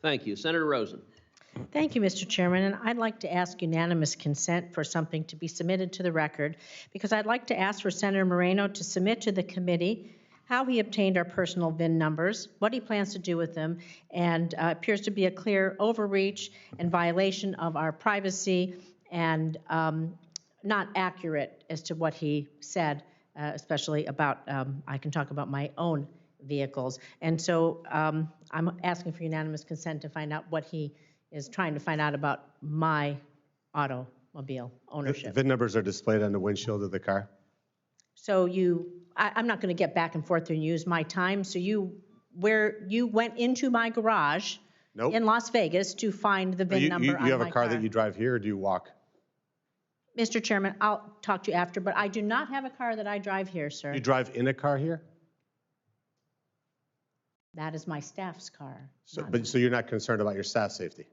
Thank you. Senator Rosen. Thank you, Mr. Chairman, and I'd like to ask unanimous consent for something to be submitted to the record, because I'd like to ask for Senator Moreno to submit to the committee how he obtained our personal VIN numbers, what he plans to do with them, and appears to be a clear overreach and violation of our privacy and not accurate as to what he said, especially about, I can talk about my own vehicles. And so I'm asking for unanimous consent to find out what he is trying to find out about my automobile ownership. The VIN numbers are displayed on the windshield of the car. So I'm not going to get back and forth and use my time. So you went into my garage Nope. in Las Vegas to find the VIN number on my car. You have a car that you drive here, or do you walk? Mr. Chairman, I'll talk to you after, but I do not have a car that I drive here, sir. You drive in a car here? That is my staff's car. So you're not concerned about your staff safety?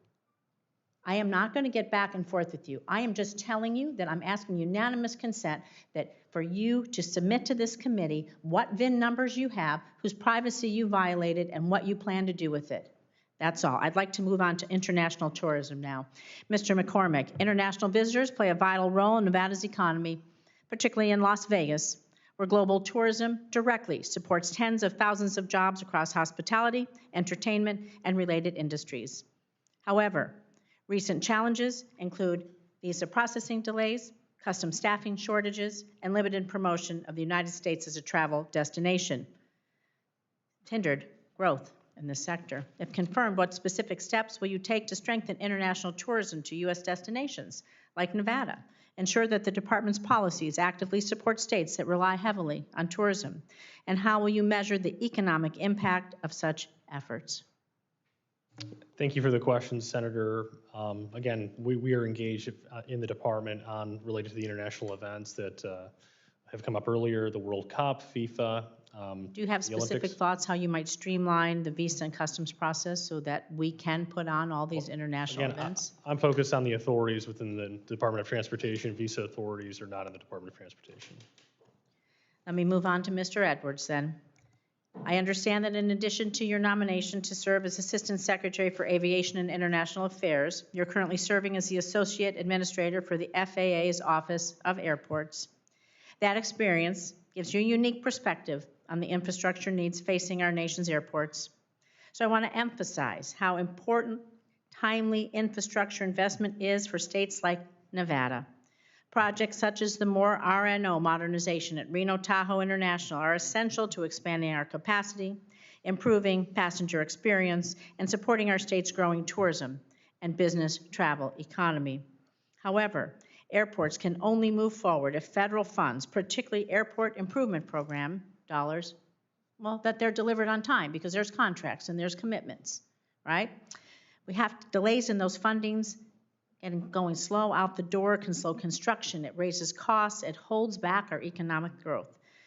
I am not going to get back and forth with you. I am just telling you that I'm asking unanimous consent that for you to submit to this committee what VIN numbers you have, whose privacy you violated, and what you plan to do with it. That's all. I'd like to move on to international tourism now. Mr. McCormick, international visitors play a vital role in Nevada's economy, particularly in Las Vegas, where global tourism directly supports tens of thousands of jobs across hospitality, entertainment, and related industries. However, recent challenges include visa processing delays, custom staffing shortages, and limited promotion of the United States as a travel destination. Hindered growth in this sector. If confirmed, what specific steps will you take to strengthen international tourism to U.S. destinations like Nevada? Ensure that the department's policies actively support states that rely heavily on tourism? And how will you measure the economic impact of such efforts? Thank you for the question, Senator. Again, we are engaged in the department on related to the international events that have come up earlier, the World Cup, FIFA. Do you have specific thoughts how you might streamline the visa and customs process so that we can put on all these international events? I'm focused on the authorities within the Department of Transportation. Visa authorities are not in the Department of Transportation. Let me move on to Mr. Edwards then. I understand that in addition to your nomination to serve as Assistant Secretary for Aviation and International Affairs, you're currently serving as the Associate Administrator for the FAA's Office of Airports. That experience gives you a unique perspective on the infrastructure needs facing our nation's airports. So I want to emphasize how important timely infrastructure investment is for states like Nevada. Projects such as the more RNO modernization at Reno Tahoe International are essential to expanding our capacity, improving passenger experience, and supporting our state's growing tourism and business travel economy. However, airports can only move forward if federal funds, particularly Airport Improvement Program dollars, well, that they're delivered on time, because there's contracts and there's commitments, right? We have delays in those fundings, and going slow out the door can slow construction. It raises costs. It holds back our economic growth.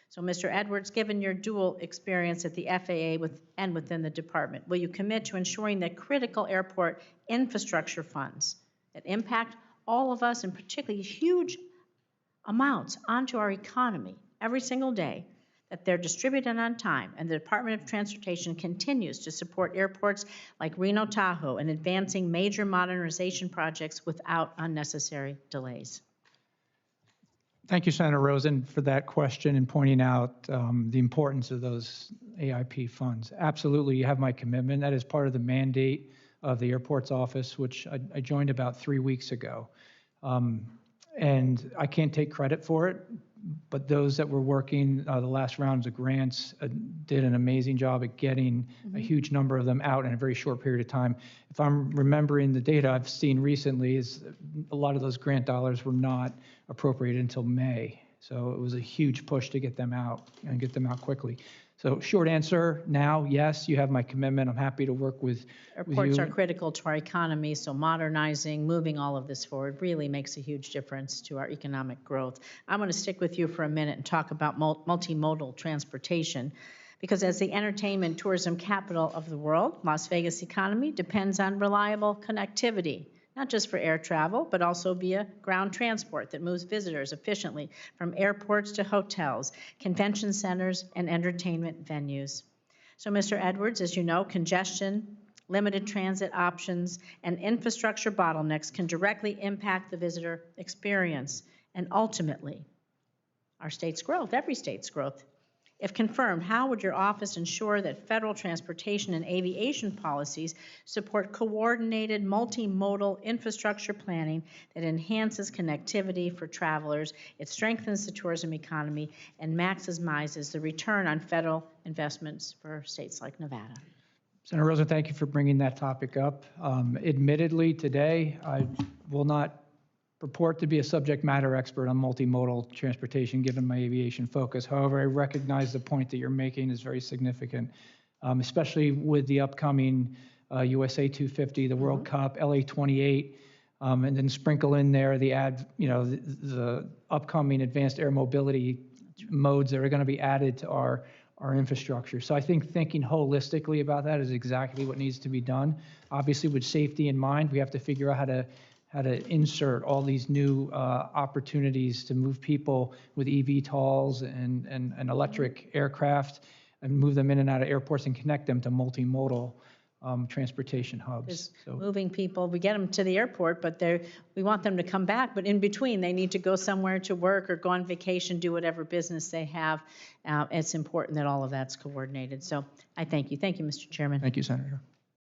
So, Mr. Edwards, given your dual experience at the FAA and within the department, will you commit to ensuring that critical airport infrastructure funds that impact all of us, and particularly huge amounts onto our economy every single day, that they're distributed on time, and the Department of Transportation continues to support airports like Reno Tahoe and advancing major modernization projects without unnecessary delays? Thank you, Senator Rosen, for that question and pointing out the importance of those AIP funds. Absolutely, you have my commitment. That is part of the mandate of the airport's office, which I joined about 3 weeks ago. And I can't take credit for it, but those that were working the last rounds of grants did an amazing job at getting a huge number of them out in a very short period of time. If I'm remembering the data I've seen recently, is a lot of those grant dollars were not appropriated until May. So it was a huge push to get them out and get them out quickly. So short answer now, yes, you have my commitment. I'm happy to work with Airports you. are critical to our economy, so modernizing, moving all of this forward really makes a huge difference to our economic growth. I'm going to stick with you for a minute and talk about multimodal transportation, because as the entertainment tourism capital of the world, Las Vegas economy depends on reliable connectivity, not just for air travel, but also via ground transport that moves visitors efficiently from airports to hotels, convention centers, and entertainment venues. So, Mr. Edwards, as you know, congestion limited transit options, and infrastructure bottlenecks can directly impact the visitor experience and ultimately our state's growth, every state's growth. If confirmed, how would your office ensure that federal transportation and aviation policies support coordinated multimodal infrastructure planning that enhances connectivity for travelers, it strengthens the tourism economy, and maximizes the return on federal investments for states like Nevada? Senator Rosen, thank you for bringing that topic up. Admittedly, today, I will not purport to be a subject matter expert on multimodal transportation, given my aviation focus. However, I recognize the point that you're making is very significant, especially with the upcoming USA 250, the World Cup, LA 28, and then sprinkle in there the upcoming advanced air mobility modes that are going to be added to our infrastructure. So I think thinking holistically about that is exactly what needs to be done. Obviously, with safety in mind, we have to figure out how to insert all these new opportunities to move people with eVTOLs and electric aircraft and move them in and out of airports and connect them to multimodal transportation hubs. So Moving people, we get them to the airport, but we want them to come back, but in between, they need to go somewhere to work or go on vacation, do whatever business they have. It's important that all of that's coordinated. So I thank you. Thank you, Mr. Chairman. thank you, Senator.